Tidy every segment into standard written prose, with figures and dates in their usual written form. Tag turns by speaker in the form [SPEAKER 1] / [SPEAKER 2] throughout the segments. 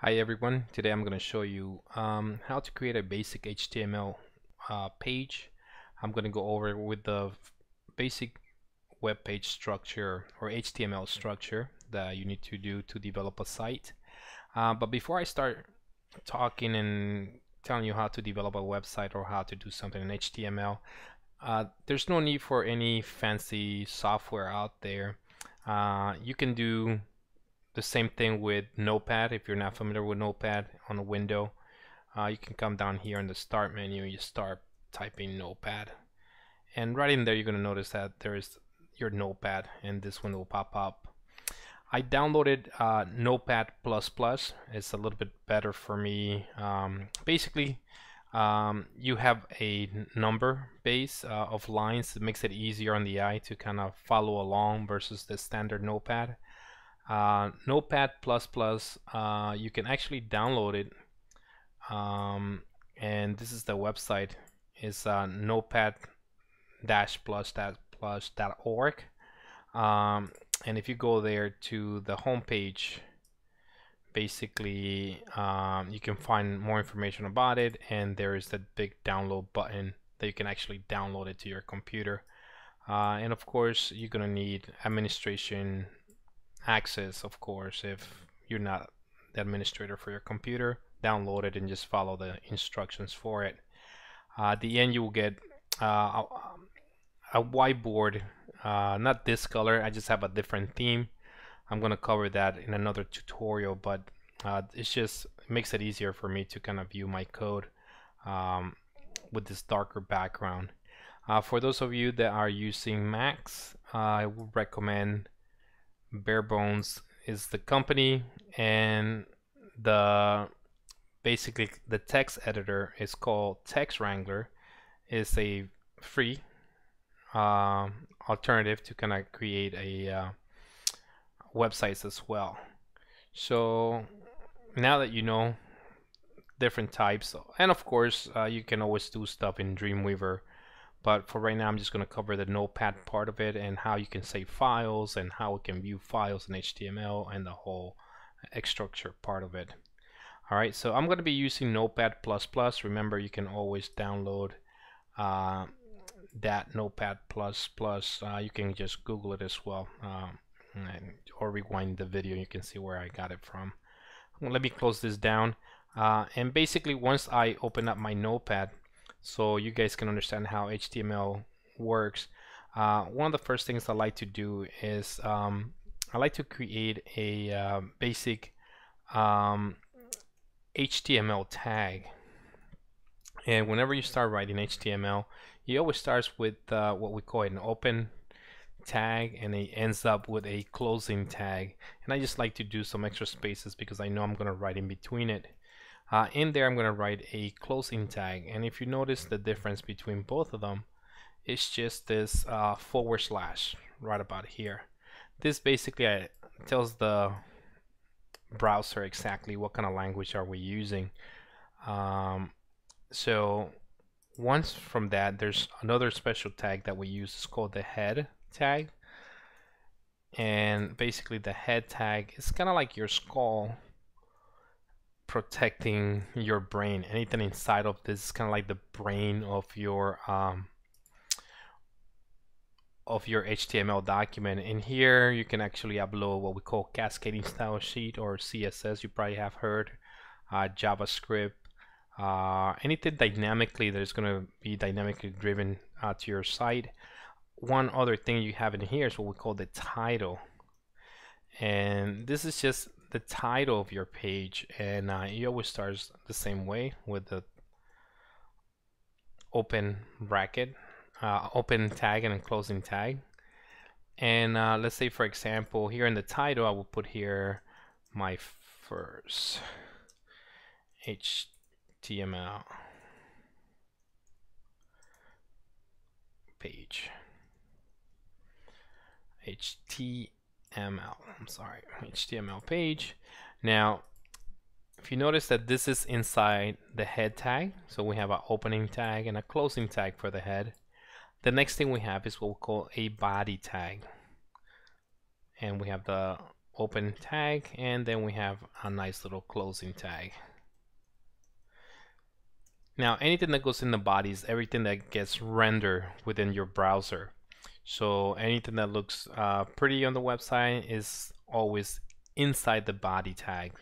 [SPEAKER 1] Hi everyone, today I'm going to show you how to create a basic HTML page. I'm going to go over with the basic web page structure or HTML structure that you need to do to develop a site. But before I start talking and telling you how to develop a website or how to do something in HTML, there's no need for any fancy software out there. You can do the same thing with Notepad. If you're not familiar with Notepad on a window, you can come down here in the start menu, you start typing Notepad, and right in there you're going to notice that there is your Notepad, and this one will pop up. I downloaded Notepad++. It's a little bit better for me. Basically, you have a number base of lines. It makes it easier on the eye to kind of follow along versus the standard Notepad. Notepad++, you can actually download it, and this is the website. It's notepad-plus.org, and if you go there to the home page, basically you can find more information about it, and there is that big download button that you can actually download it to your computer. And of course you're gonna need administration access, of course. If you're not the administrator for your computer, download it and just follow the instructions for it. At the end you will get a whiteboard, not this color, I just have a different theme. I'm gonna cover that in another tutorial, but it makes it easier for me to kind of view my code with this darker background. For those of you that are using Macs, I would recommend Barebones is the company, and basically the text editor is called Text Wrangler. It's a free alternative to kind of create a websites as well. So now that you know different types, and of course you can always do stuff in Dreamweaver, but for right now I'm just going to cover the Notepad part of it and how you can save files and how we can view files in HTML and the whole structure part of it. Alright, so I'm going to be using Notepad++. Remember, you can always download that Notepad++. You can just Google it as well, or rewind the video. You can see where I got it from. Let me close this down. And basically, once I open up my Notepad, so you guys can understand how HTML works, one of the first things I like to do is I like to create a basic HTML tag. And whenever you start writing HTML, it always starts with what we call an open tag, and it ends up with a closing tag. And I just like to do some extra spaces because I know I'm going to write in between it. In there I'm going to write a closing tag, and if you notice the difference between both of them, it's just this / right about here. This basically tells the browser exactly what kind of language are we using. So once from that, there's another special tag that we use. It's called the head tag, and basically the head tag is kind of like your skull protecting your brain. Anything inside of this is kind of like the brain of your HTML document. In here you can actually upload what we call cascading style sheet, or CSS. You probably have heard JavaScript, anything dynamically that is going to be dynamically driven to your site. One other thing you have in here is what we call the title, and this is just the title of your page, and it always starts the same way with the open bracket, open tag and a closing tag. And let's say, for example, here in the title I will put here my first HTML page. HTML page. Now if you notice that this is inside the head tag, so we have an opening tag and a closing tag for the head. The next thing we have is what we call a body tag, and we have the open tag, and then we have a nice little closing tag. Now anything that goes in the body is everything that gets rendered within your browser. So anything that looks pretty on the website is always inside the body tag.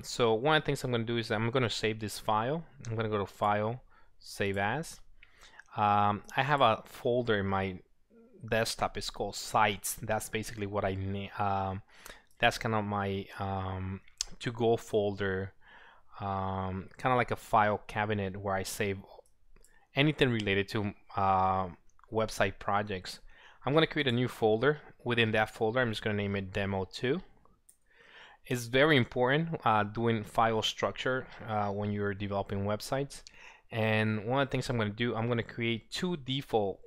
[SPEAKER 1] So one of the things I'm going to do is I'm going to save this file. I'm going to go to File, Save As. I have a folder in my desktop. It's called Sites. That's basically what I need. That's kind of my to-go folder, kind of like a file cabinet where I save anything related to website projects. I'm going to create a new folder. Within that folder, I'm just going to name it Demo2. It's very important doing file structure when you're developing websites. And one of the things I'm going to do, I'm going to create 2 default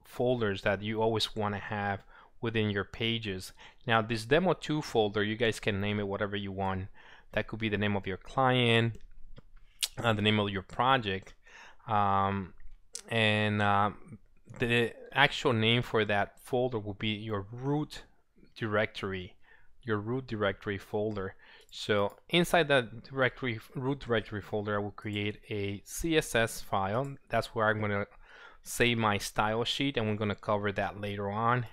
[SPEAKER 1] folders that you always want to have within your pages. Now this Demo2 folder, you guys can name it whatever you want. That could be the name of your client, the name of your project, and the actual name for that folder will be your root directory folder. So inside that root directory folder, I will create a CSS file. That's where I'm going to save my style sheet, and we're going to cover that later on.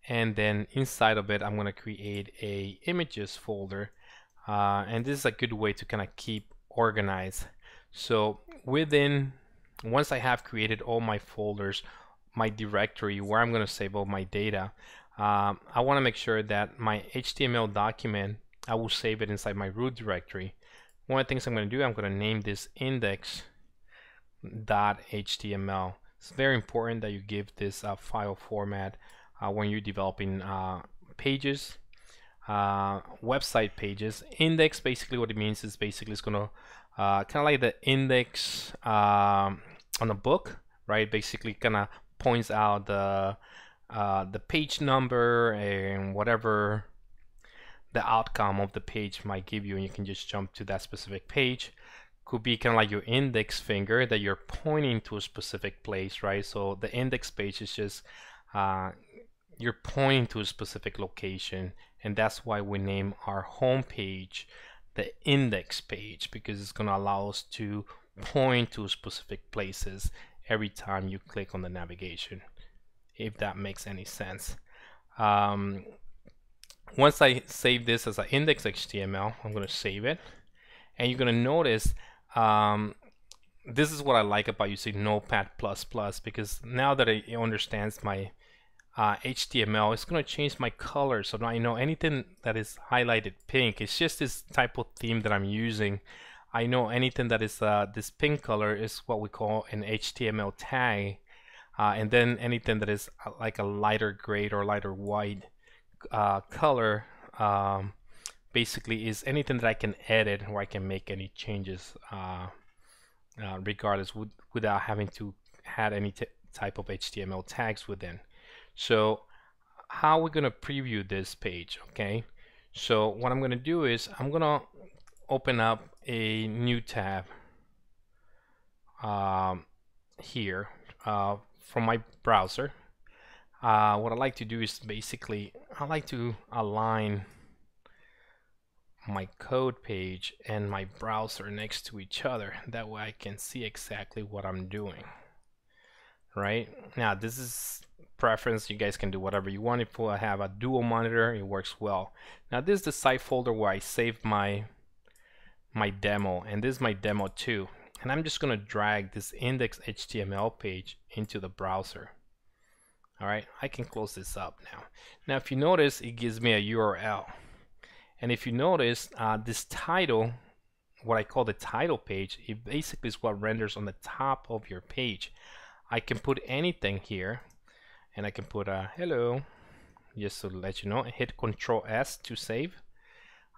[SPEAKER 1] And then inside of it, I'm going to create a images folder, and this is a good way to kind of keep organized. So once I have created all my folders, my directory where I'm going to save all my data, I want to make sure that my HTML document, I will save it inside my root directory. One of the things I'm going to do, I'm going to name this index.html. It's very important that you give this file format when you're developing pages, website pages. Index, basically what it means is basically it's going to kind of like the index on a book, right? Basically kind of points out the page number and whatever the outcome of the page might give you, and you can just jump to that specific page. Could be kind of like your index finger that you're pointing to a specific place, right? So the index page is just you're pointing to a specific location, and that's why we name our home page the index page, because it's going to allow us to point to specific places every time you click on the navigation, if that makes any sense. Once I save this as an index.html, I'm going to save it, and you're going to notice this is what I like about using Notepad++, because now that it understands my HTML, it's going to change my color. So now I know anything that is highlighted pink, it's just this type of theme that I'm using. I know anything that is this pink color is what we call an HTML tag, and then anything that is like a lighter gray or lighter white color basically is anything that I can edit or I can make any changes regardless without having to add any type of HTML tags within. So how we're going to preview this page, okay? So what I'm going to do is I'm going to open up a new tab here from my browser. What I like to do is basically I like to align my code page and my browser next to each other. That way I can see exactly what I'm doing. Right now, this is preference. You guys can do whatever you want. If I have a dual monitor, it works well. Now this is the site folder where I saved my demo, and this is my Demo2, and I'm just going to drag this index.html page into the browser. Alright, I can close this up now. Now if you notice, it gives me a URL, and if you notice this title, what I call the title page, it basically is what renders on the top of your page. I can put anything here, and I can put a hello, just to let you know. Hit Control S to save.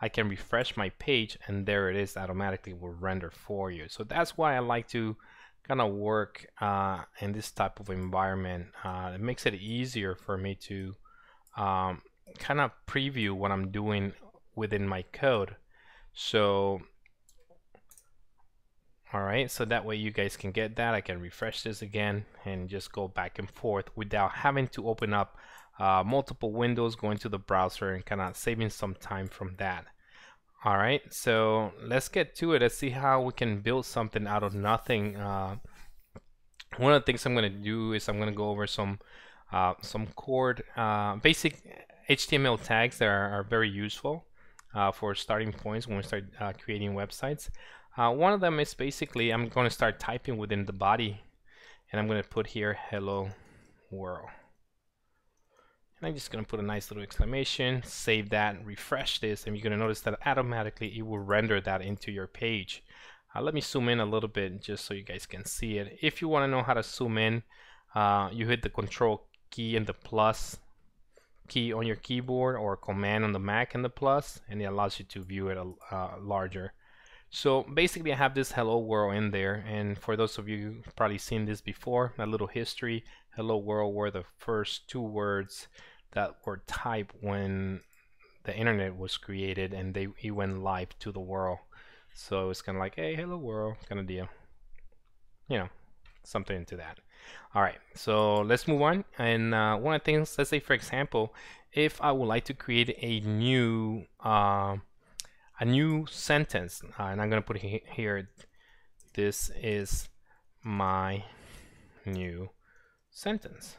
[SPEAKER 1] I can refresh my page, and there it is, automatically will render for you. So that's why I like to kind of work in this type of environment. It makes it easier for me to kind of preview what I'm doing within my code. So alright, so that way you guys can get that. I can refresh this again and just go back and forth without having to open up multiple windows, going to the browser and kind of saving some time from that. All right, so let's get to it. Let's see how we can build something out of nothing. One of the things I'm going to do is I'm going to go over some basic HTML tags that are very useful for starting points when we start creating websites. One of them is basically I'm going to start typing within the body, and I'm going to put here hello world. And I'm just going to put a nice little exclamation, save that, refresh this, and you're going to notice that automatically it will render that into your page. Let me zoom in a little bit just so you guys can see it. If you want to know how to zoom in, you hit the control key and the plus key on your keyboard, or command on the Mac and the plus, and it allows you to view it larger. So basically I have this hello world in there, and for those of you who've probably seen this before, a little history. Hello world were the first two words that were typed when the internet was created, and it went live to the world. So it's kind of like, hey, hello world kind of deal, you know, something into that. All right, so let's move on. And one of the things, let's say for example, if I would like to create a new sentence, and I'm going to put here, this is my new sentence.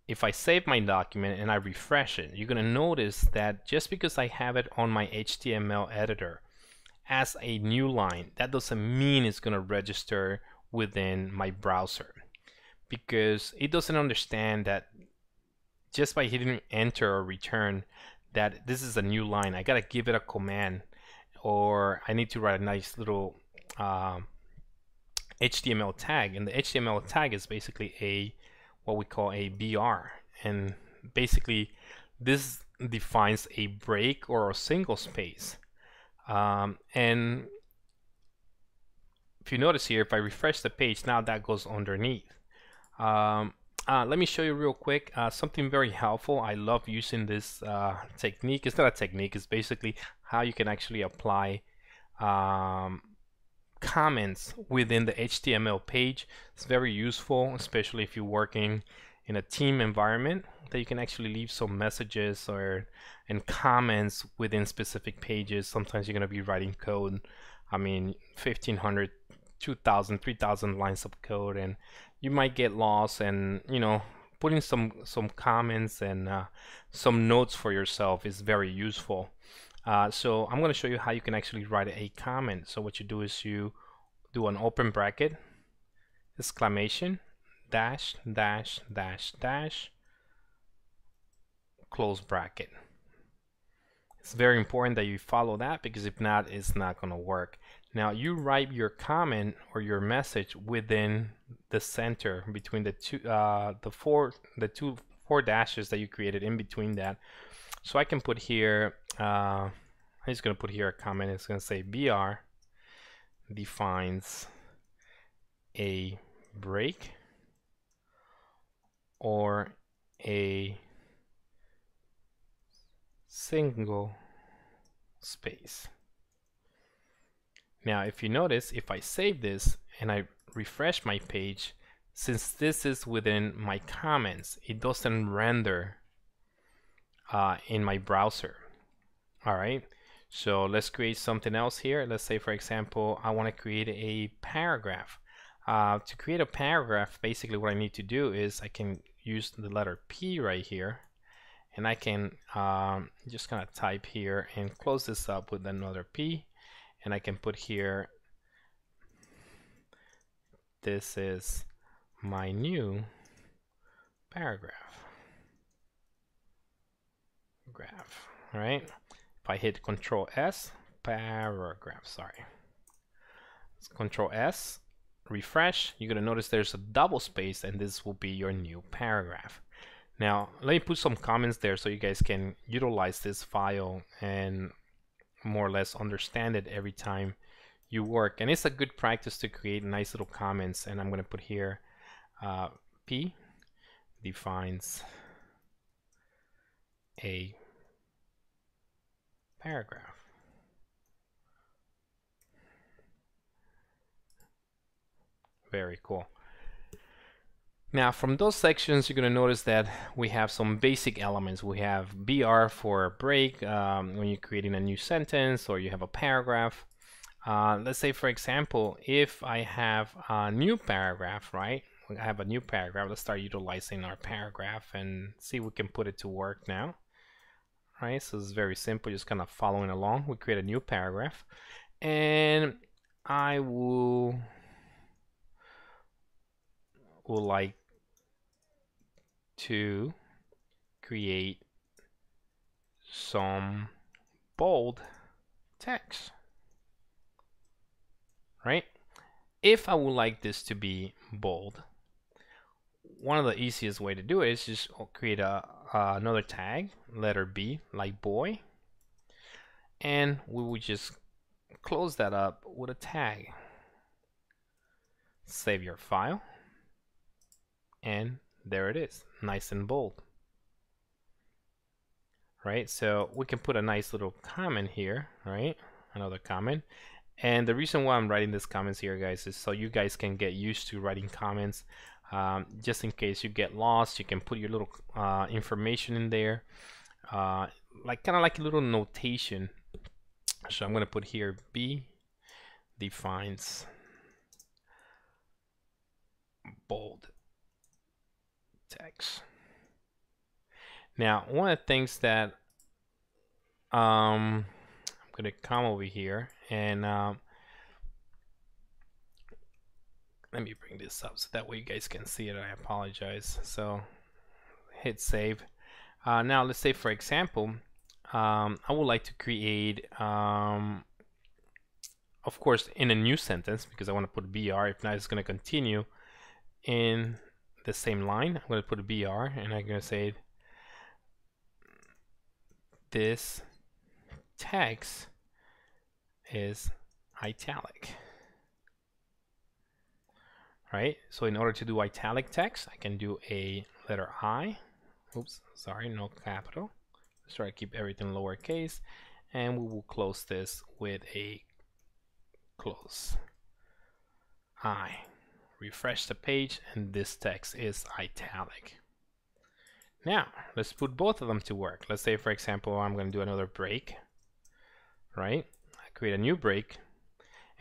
[SPEAKER 1] If I save my document and I refresh it, you're going to notice that just because I have it on my HTML editor as a new line, that doesn't mean it's going to register within my browser, because it doesn't understand that just by hitting enter or return that this is a new line. I got to give it a command, or I need to write a nice little HTML tag, and the HTML tag is basically what we call a BR, and basically this defines a break or a single space. And if you notice here, if I refresh the page, now that goes underneath. Let me show you real quick something very helpful. I love using this technique. It's not a technique, it's basically how you can actually apply comments within the HTML page. It's very useful, especially if you're working in a team environment, that you can actually leave some messages and comments within specific pages. Sometimes you're going to be writing code, I mean 1,500, 2,000, 3,000 lines of code, and you might get lost, and putting some comments and some notes for yourself is very useful. So I'm going to show you how you can actually write a comment. So what you do is you do an open bracket, exclamation, dash, dash, dash, dash, close bracket. It's very important that you follow that, because if not, it's not going to work. Now you write your comment or your message within the center between the four dashes that you created in between that. So I can put here, I'm just going to put here a comment. It's going to say BR defines a break or a single space. Now if you notice, if I save this and I refresh my page, since this is within my comments, it doesn't render in my browser. All right, so let's create something else here. Let's say, for example, I want to create a paragraph. To create a paragraph, basically what I need to do is I can use the letter P right here, and I can just kind of type here and close this up with another P, and I can put here, this is my new paragraph. All right. If I hit Control S, paragraph, sorry. Control S, refresh, you're going to notice there's a double space, and this will be your new paragraph. Now, let me put some comments there so you guys can utilize this file and more or less understand it every time you work. And it's a good practice to create nice little comments. And I'm going to put here P defines a paragraph. Very cool. Now from those sections, you're going to notice that we have some basic elements. We have BR for break when you're creating a new sentence or you have a paragraph. Let's say, for example, if I have a new paragraph, right? I have a new paragraph. Let's start utilizing our paragraph and see if we can put it to work now. Right, so it's very simple, just kind of following along. We create a new paragraph, and I would like to create some bold text, right? If I would like this to be bold, one of the easiest way to do it is just create another tag, letter B, like boy, and we would just close that up with a tag. Save your file, and there it is, nice and bold. Right, so we can put a nice little comment here, right? Another comment. And the reason why I'm writing these comments here, guys, is so you guys can get used to writing comments. Just in case you get lost, you can put your little information in there, like kind of like a little notation. So I'm going to put here B defines bold text. Now, one of the things that I'm going to come over here and let me bring this up so that way you guys can see it. I apologize. So hit save. Now let's say, for example, I would like to create, of course, in a new sentence, because I want to put BR. If not, it's going to continue in the same line. I'm going to put a BR, and I'm going to say this text is italic. Right? So in order to do italic text, I can do a letter I. Oops, sorry, no capital. Let's try to keep everything lowercase, and we will close this with a close I. Refresh the page, and this text is italic. Now, let's put both of them to work. Let's say, for example, I'm going to do another break, right? I create a new break,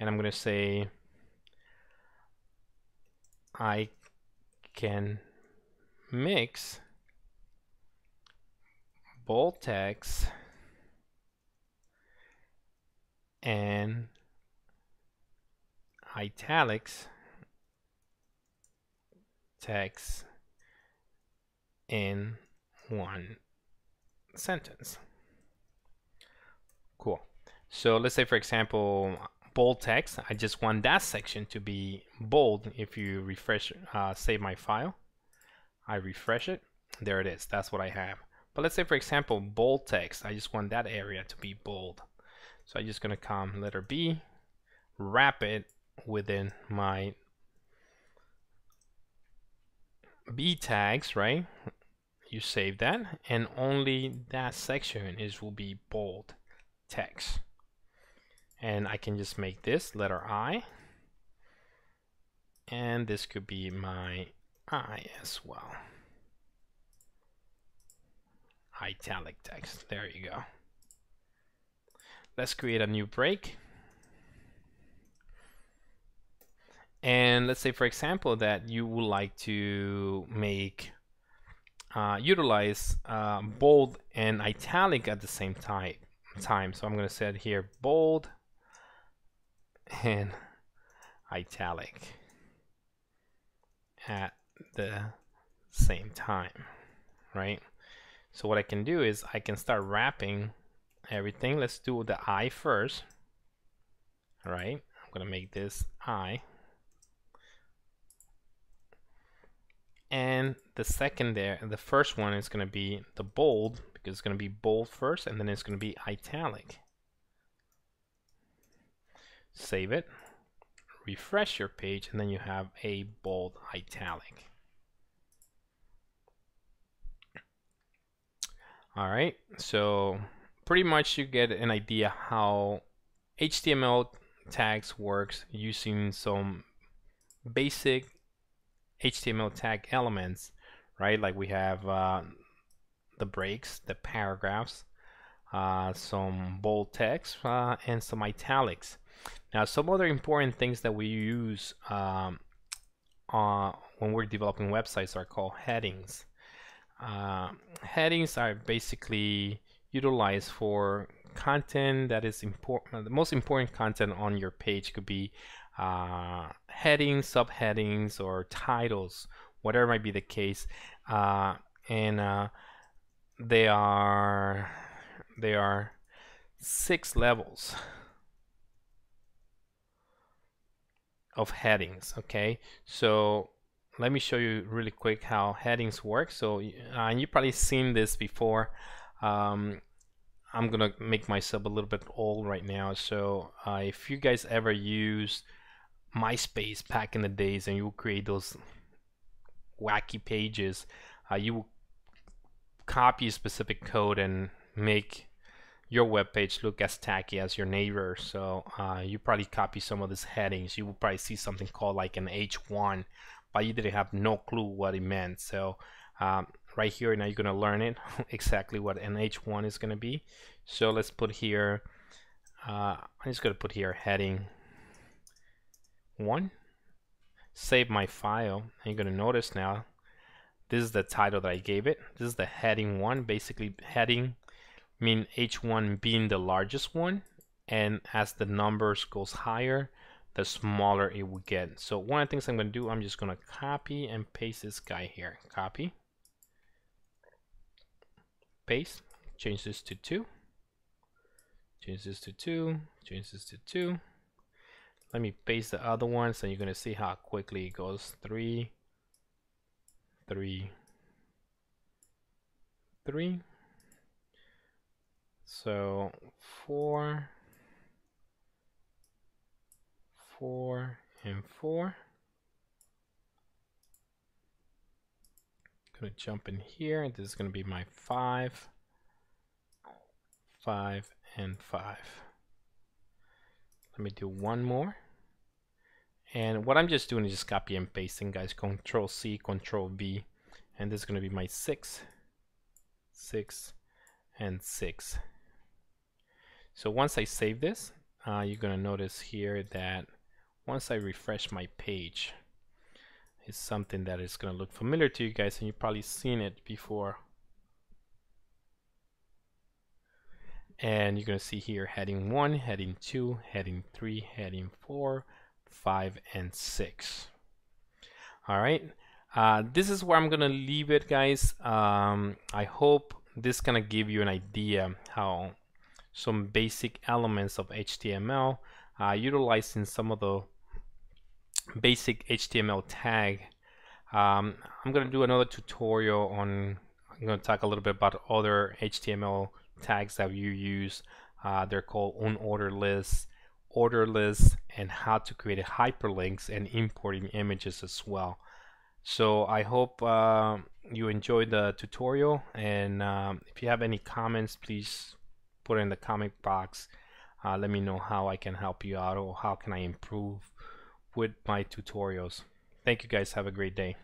[SPEAKER 1] and I'm going to say I can mix bold text and italics text in one sentence. Cool. So let's say, for example, bold text. I just want that section to be bold. If you refresh, save my file, I refresh it, there it is. That's what I have. But let's say, for example, bold text. I just want that area to be bold. So I'm just going to come letter B, wrap it within my B tags, right? You save that, and only that section will be bold text. And I can just make this letter I, and this could be my I as well. Italic text. There you go. Let's create a new break. And let's say, for example, that you would like to make utilize bold and italic at the same time. So I'm going to set here bold and italic at the same time, right? So what I can do is I can start wrapping everything. Let's do the I first. All right, I'm going to make this I. And the second there, the first one is going to be the bold, because it's going to be bold first, and then it's going to be italic. Save it, refresh your page, and then you have a bold italic. All right, so pretty much you get an idea how HTML tags works using some basic HTML tag elements, right? Like we have the breaks, the paragraphs, some bold text, and some italics. Now, some other important things that we use when we're developing websites are called headings. Headings are basically utilized for content that is important. The most important content on your page could be headings, subheadings, or titles, whatever might be the case. And they are 6 levels of headings. Okay, so let me show you really quick how headings work. So and you've probably seen this before. I'm gonna make myself a little bit old right now, so if you guys ever use MySpace back in the days and you will create those wacky pages, you will copy a specific code and make your web page look as tacky as your neighbor. So you probably copy some of these headings. You will probably see something called like an H1, but you didn't have no clue what it meant. So right here now you're gonna learn it exactly what an H1 is gonna be. So let's put here I'm just gonna put here heading 1, save my file, and you're gonna notice now this is the title that I gave it. This is the heading 1. Basically heading mean H1 being the largest one, and as the numbers goes higher, the smaller it will get. So one of the things I'm going to do, I'm just going to copy and paste this guy here. Copy, paste, change this to 2, change this to 2, change this to 2. Let me paste the other ones, and you're going to see how quickly it goes. 3, 3, 3. So 4, 4, and 4. Gonna jump in here. This is gonna be my 5, 5, and 5. Let me do one more. And what I'm just doing is just copy and pasting, guys. Control C, Control V, and this is gonna be my 6, 6, and 6. So once I save this, you're gonna notice here that once I refresh my page, it's something that is gonna look familiar to you guys, and you've probably seen it before. And you're gonna see here heading 1, heading 2, heading 3, heading 4, 5, and 6. All right, this is where I'm gonna leave it, guys. I hope this gonna give you an idea how some basic elements of HTML, utilizing some of the basic HTML tag. I'm going to do another tutorial on, I'm going to talk a little bit about other HTML tags that you use. They're called unordered lists, order lists, and how to create hyperlinks and importing images as well. So I hope you enjoyed the tutorial, and if you have any comments, please put it in the comment box. Let me know how I can help you out, or how can I improve with my tutorials. Thank you guys. Have a great day.